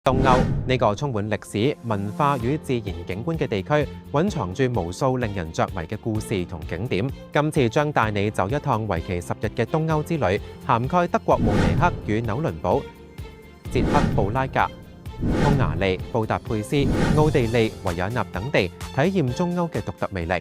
東歐呢個充滿歷史、文化與自然景觀嘅地區，蘊藏住無數令人着迷嘅故事同景點。今次將帶你走一趟為期10日嘅東歐之旅，涵蓋德國慕尼黑與紐倫堡、捷克布拉格、匈牙利、布達佩斯、奧地利、維也納等地，體驗中歐嘅獨特魅力。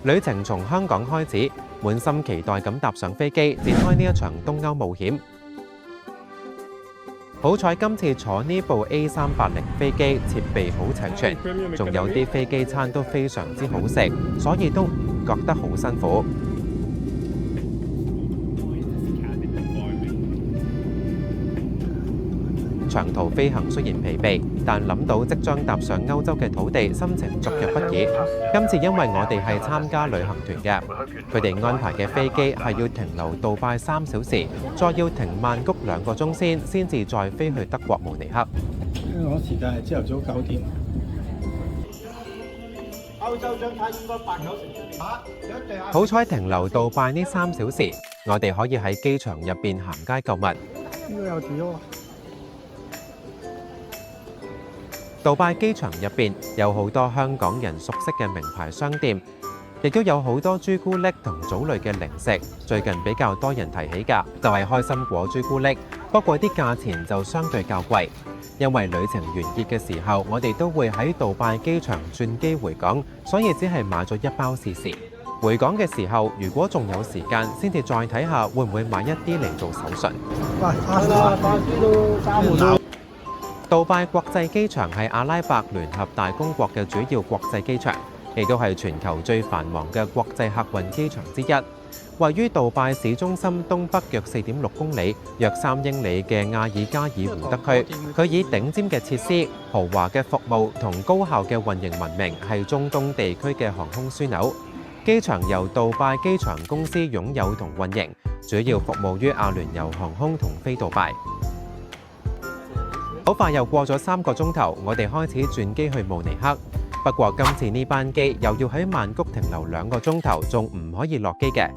旅程從香港開始，滿心期待咁搭上飛機，展開呢一場東歐冒險。好彩今次坐呢部 A380 飛機設備好齊全，仲有啲飛機餐都非常之好食，所以都唔覺得好辛苦。長途飛行雖然疲憊，但諗到即將踏上歐洲嘅土地，心情雀躍不已。今次因為我哋係參加旅行團嘅，佢哋安排嘅飛機係要停留杜拜3小時，再要停曼谷2個鐘先至再飛去德國慕尼黑。香港時間係朝頭早9點。歐洲張卡應該8、9成。好彩停留杜拜呢3小時，我哋可以喺機場入邊行街購物。應該有幾多？杜拜機場入邊有好多香港人熟悉嘅名牌商店，亦都有好多朱古力同棗類嘅零食。最近比較多人提起㗎，就係開心果朱古力，不過啲價錢就相對較貴。因為旅程完結嘅時候，我哋都會喺杜拜機場轉機回港，所以只係買咗1包試試。回港嘅時候，如果仲有時間，先至再睇下會唔會買一啲嚟做手信。杜拜國際機場係阿拉伯聯合大公國嘅主要國際機場，亦都係全球最繁忙嘅國際客運機場之一。位於杜拜市中心東北約4.6公里、約3英里嘅亞爾加爾湖德區，佢以頂尖嘅設施、豪華嘅服務同高效嘅運營聞名，係中東地區嘅航空樞紐。機場由杜拜機場公司擁有同運營，主要服務於阿聯酋航空同飛杜拜。好快又過咗3個鐘頭，我哋開始轉機去慕尼黑。不過今次呢班機又要喺曼谷停留2個鐘頭，仲唔可以落機嘅。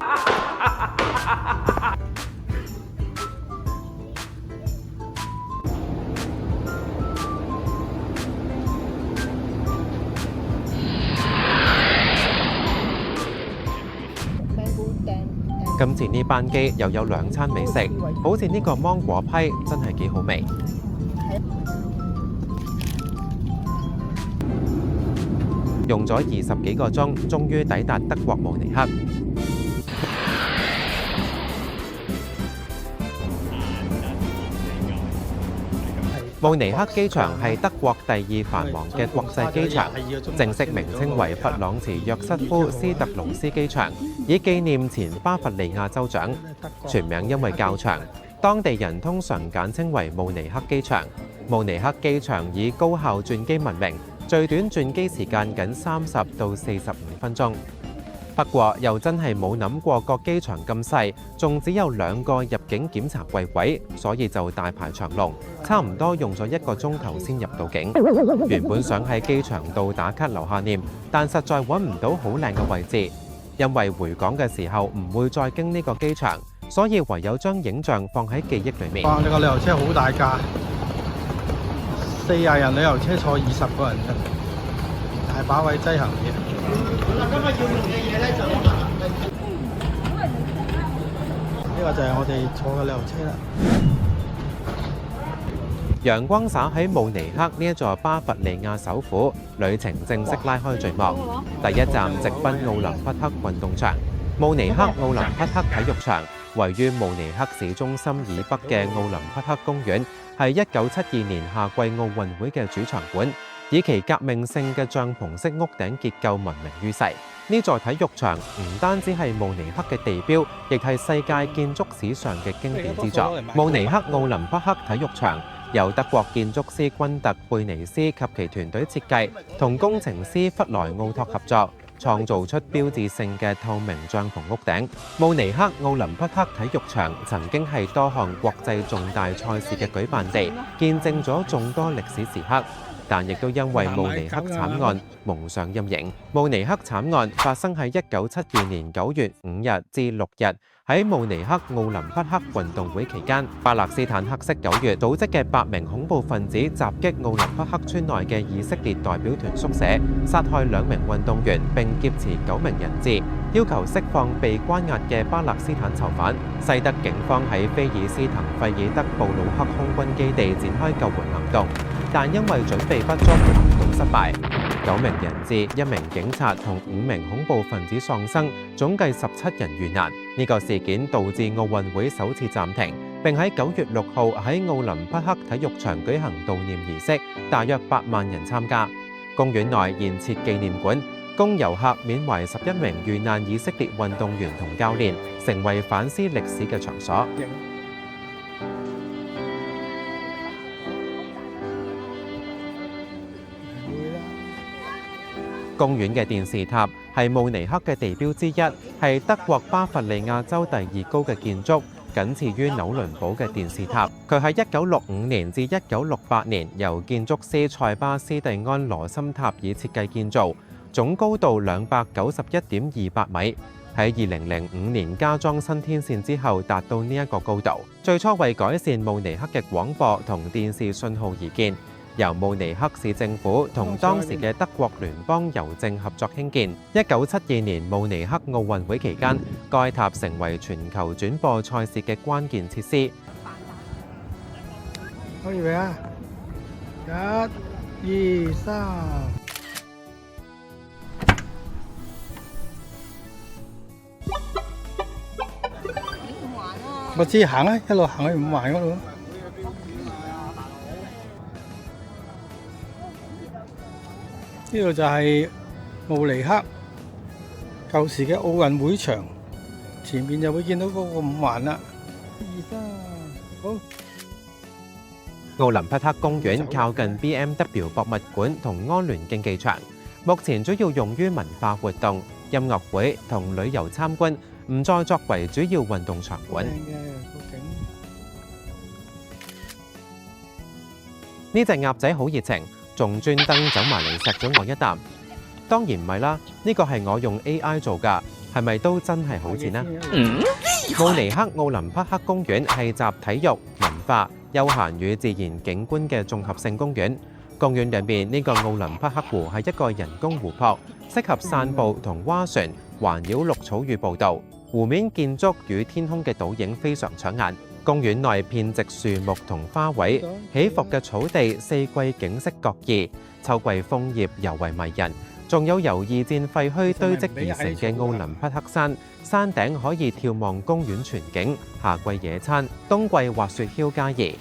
今次呢班機又有2餐美食，好似呢個芒果批真係幾好味。用咗20幾個鐘，終於抵達德國慕尼黑。慕尼黑機場係德國第2繁忙嘅國際機場，正式名稱為弗朗茨約瑟夫斯特勞斯機場，以紀念前巴伐利亞州長。全名因為較長，當地人通常簡稱為慕尼黑機場。慕尼黑機場以高效轉機聞名，最短轉機時間僅30到45分鐘。不過又真係冇諗過個機場咁細，仲只有2個入境檢查櫃位，所以就大排長龍，差唔多用咗1個鐘頭先入到境。原本想喺機場度打卡留下念，但實在揾唔到好靚嘅位置，因為回港嘅時候唔會再經呢個機場，所以唯有將影像放喺記憶裡面。哇！你個旅遊車好大架，40人旅遊車坐20個人啫，大把位擠行李。好啦，今日要用嘅嘢咧就呢個就係我哋坐嘅旅遊車啦。陽光灑喺慕尼黑呢一座巴伐利亞首府，旅程正式拉開序幕。第一站直奔奧林匹克運動場。慕尼黑奧林匹克體育場位於慕尼黑市中心以北嘅奧林匹克公園，係1972年夏季奧運會嘅主場館，以其革命性嘅帳篷式屋頂結構聞名於世。呢座體育場唔單止係慕尼黑嘅地標，亦係世界建築史上嘅經典之作。慕尼黑奧林匹克體育場由德國建築師君特貝尼斯及其團隊設計，同工程師弗萊奧托合作，創造出標誌性嘅透明帳篷屋頂。慕尼黑奧林匹克體育場曾經係多項國際重大賽事嘅舉辦地，見證咗眾多歷史時刻。但亦都因為慕尼黑慘案蒙上陰影。慕尼黑慘案發生喺1972年9月5日至6日，喺慕尼黑奧林匹克運動會期間，巴勒斯坦黑色9月組織嘅8名恐怖分子襲擊奧林匹克村內嘅以色列代表團宿舍，殺害2名運動員並劫持9名人質，要求釋放被關押嘅巴勒斯坦囚犯。西德警方喺菲爾斯滕費爾德布魯克空軍基地展開救援行動，但因為準備不足，行動失敗。9名人質、1名警察同5名恐怖分子喪生，總計17人遇難。呢個事件導致奧運會首次暫停，並喺9月6號喺奧林匹克體育場舉行悼念儀式，大約8萬人參加。公園內現設紀念館，供遊客緬懷11名遇難以色列運動員同教練，成為反思歷史嘅場所。公園嘅電視塔係慕尼黑嘅地標之一，係德國巴伐利亞州第2高嘅建築，僅次於紐倫堡嘅電視塔。佢喺1965年至1968年由建築師塞巴斯蒂安羅森塔爾設計建造，總高度291.28米。喺2005年加裝新天線之後，達到呢一個高度。最初為改善慕尼黑嘅廣播同電視信號而建。由慕尼黑市政府同當時嘅德國聯邦郵政合作興建。1972年慕尼黑奧運會期間，該塔成為全球轉播賽事嘅關鍵設施。可以未啊？1、2、3。我知行啊，一路行去5環嗰度。呢度就係慕尼黑舊時嘅奧運會場，前面就會見到嗰個5環啦。好。奧林匹克公園靠近 BMW 博物館同安聯競技場，目前主要用於文化活動、音樂會同旅遊參觀，唔再作為主要運動場館。呢隻鴨仔好熱情，仲專登走埋嚟錫咗我一啖。當然唔係啦，呢個係我用 AI 做㗎，係咪都真係好似呢？慕尼黑奧林匹克公園係集體育、文化、休閒與自然景觀嘅綜合性公園。公園入面呢個奧林匹克湖係一個人工湖泊，適合散步同划船，環繞綠草與步道。湖面建築與天空嘅倒影非常搶眼。公園內遍植樹木同花卉，起伏嘅草地四季景色各異，秋季楓葉尤為迷人。仲有由2戰廢墟堆積而成嘅奧林匹克山，山頂可以眺望公園全景，夏季野餐，冬季滑雪橇皆宜。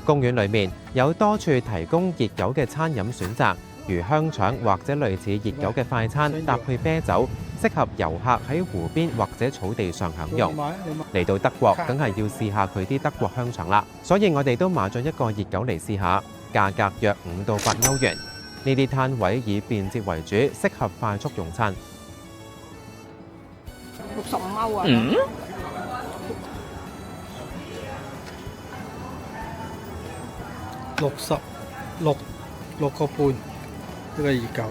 公園裏面有多處提供熱狗嘅餐飲選擇，如香腸或者類似熱狗嘅快餐，搭配啤酒，適合遊客喺湖邊或者草地上享用。嚟到德國，梗係要試下佢啲德國香腸啦，所以我哋都買咗一個熱狗嚟試下，價格約5到8歐元。呢啲攤位以便捷為主，適合快速用餐。65歐啊！6個半呢個熱狗，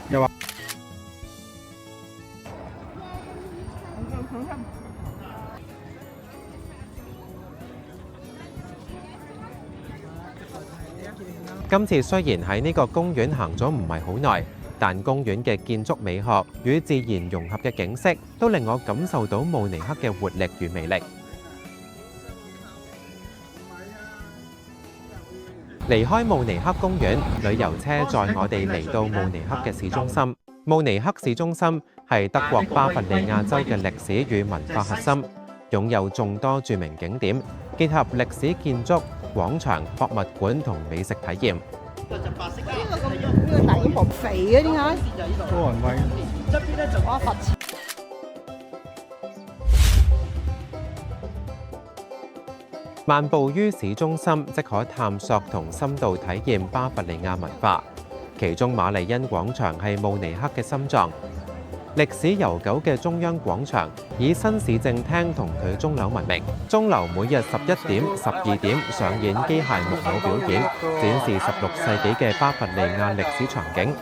又話今次雖然喺呢個公園行咗唔係好耐，但公園嘅建築美學與自然融合嘅景色，都令我感受到慕尼黑嘅活力與魅力。離開慕尼黑公園，旅遊車載我哋嚟到慕尼黑嘅市中心。慕尼黑市中心係德國巴伐利亞州嘅歷史與文化核心，擁有眾多著名景點，結合歷史建築、廣場、博物館同美食體驗。呢個大英博肥嘅點解？多人餵。我罰錢。漫步於市中心，即可探索同深度體驗巴伐利亞文化。其中瑪麗恩廣場係慕尼黑嘅心臟。歷史悠久嘅中央廣場以新市政廳同佢鐘樓聞名。鐘樓每日11點、12點上演機械木偶表演，展示16世紀嘅巴伐利亞歷史場景。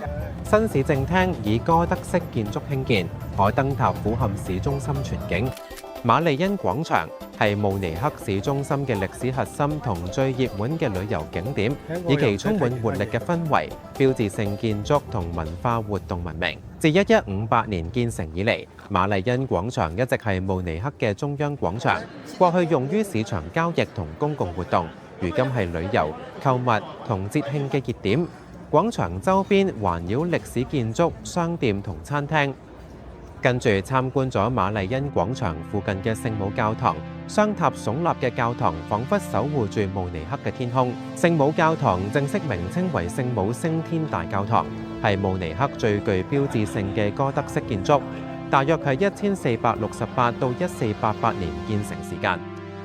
新市政廳以哥德式建築興建，可燈塔俯瞰市中心全景。瑪麗恩廣場係慕尼黑市中心嘅歷史核心同最熱門嘅旅遊景點，以其充滿活力嘅氛圍、標誌性建築同文化活動聞名。自1158年建成以嚟，瑪麗恩廣場一直係慕尼黑嘅中央廣場，過去用於市場交易同公共活動，如今係旅遊、購物同節慶嘅熱點。廣場周邊環繞歷史建築、商店同餐廳。跟住參觀咗瑪麗恩廣場附近嘅聖母教堂，雙塔聳立嘅教堂彷彿守護住慕尼黑嘅天空。聖母教堂正式名稱為聖母升天大教堂，係慕尼黑最具標誌性嘅哥德式建築，大約係1468到1488年建成時間。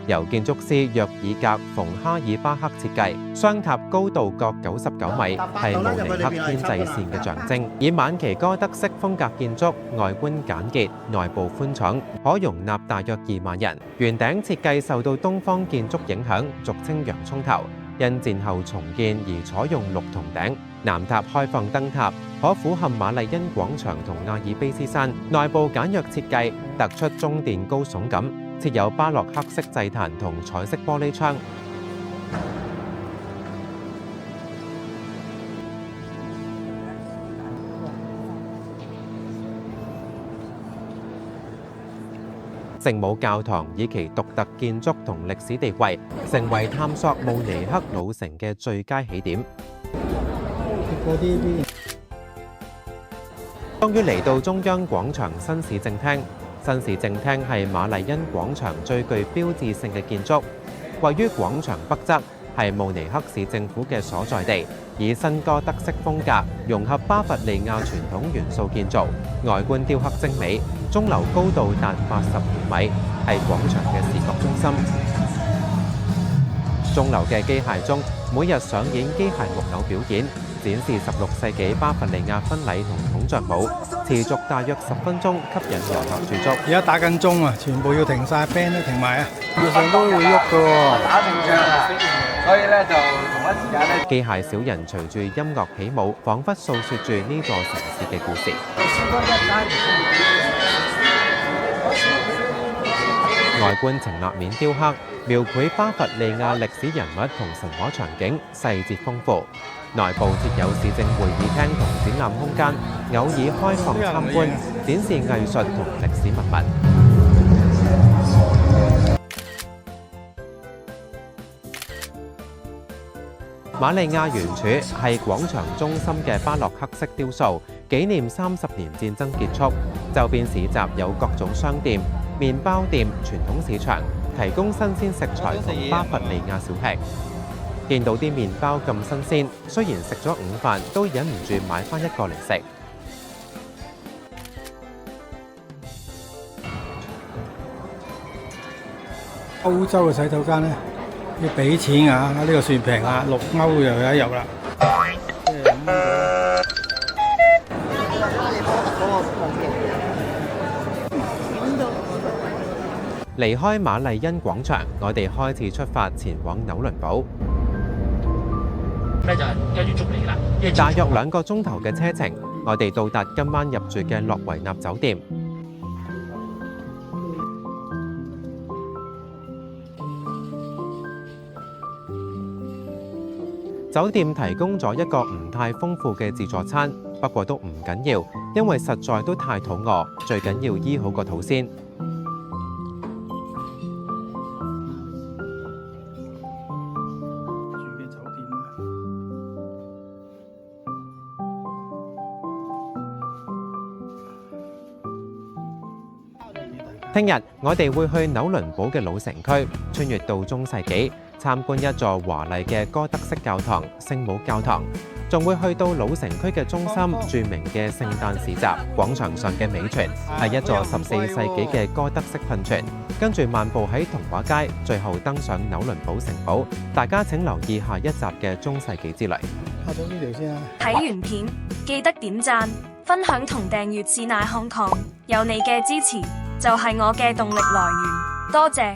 由建築師約爾格·馮哈爾巴克設計，雙塔高度各99米，係慕尼黑天際線嘅象徵。以晚期哥德式風格建築，外觀簡潔，內部寬敞，可容納大約2萬人。圓頂設計受到東方建築影響，俗稱洋葱頭，因戰後重建而採用綠銅頂。南塔開放燈塔，可俯瞰瑪麗恩廣場同阿爾卑斯山。內部簡約設計，突出中殿高聳感。設有巴洛克式祭壇同彩色玻璃窗。聖母教堂以其獨特建築同歷史地位，成為探索慕尼黑老城嘅最佳起點。終於嚟到中央廣場新市政廳。新市政廳係瑪麗恩廣場最具標誌性嘅建築，位於廣場北側，係慕尼黑市政府嘅所在地，以新哥德式風格融合巴伐利亞傳統元素建造，外觀雕刻精美，鐘樓高度達85米，係廣場嘅視覺中心。鐘樓嘅機械鐘每日上演機械木偶表演，展示16世紀巴伐利亞婚禮同孔雀舞，持續大約10分鐘，吸引遊客駐足。而家打緊鐘啊，全部要停晒 band 都停埋啊！月上都會喐㗎喎，打正仗啊！所以咧就同一時間咧，機械小人隨住音樂起舞，彷彿訴說住呢座城市嘅故事。外觀呈立面雕刻，描繪巴伐利亞歷史人物同神話場景，細節豐富。內部設有市政會議廳同展覽空間，偶爾開放參觀，展示藝術同歷史文物。瑪利亞圓柱係廣場中心嘅巴洛克式雕塑，紀念30年戰爭結束。周邊市集有各種商店、麵包店、傳統市場，提供新鮮食材同巴伐利亞小吃。見到啲麵包咁新鮮，雖然食咗午飯，都忍唔住買返一個嚟食。歐洲嘅洗手間咧要俾錢啊！呢個算平啊，6歐又有一入啦。離開瑪麗恩廣場，我哋開始出發前往紐倫堡。大約2個鐘頭嘅車程，我哋到達今晚入住嘅洛維納酒店。酒店提供咗一個唔太豐富嘅自助餐，不過都唔緊要，因為實在都太肚餓，最緊要醫好個肚先。聽日我哋會去紐倫堡嘅老城區，穿越到中世紀，參觀一座華麗嘅哥德式教堂聖母教堂，仲會去到老城區嘅中心著名嘅聖誕市集。廣場上嘅美泉係一座14世紀嘅哥德式噴泉，跟住漫步喺童話街，最後登上紐倫堡城堡。大家請留意下一集嘅中世紀之旅。拍咗呢條先啦。睇完片記得點讚、分享同訂閱是乃康抗，有你嘅支持就係我嘅動力來源，多謝。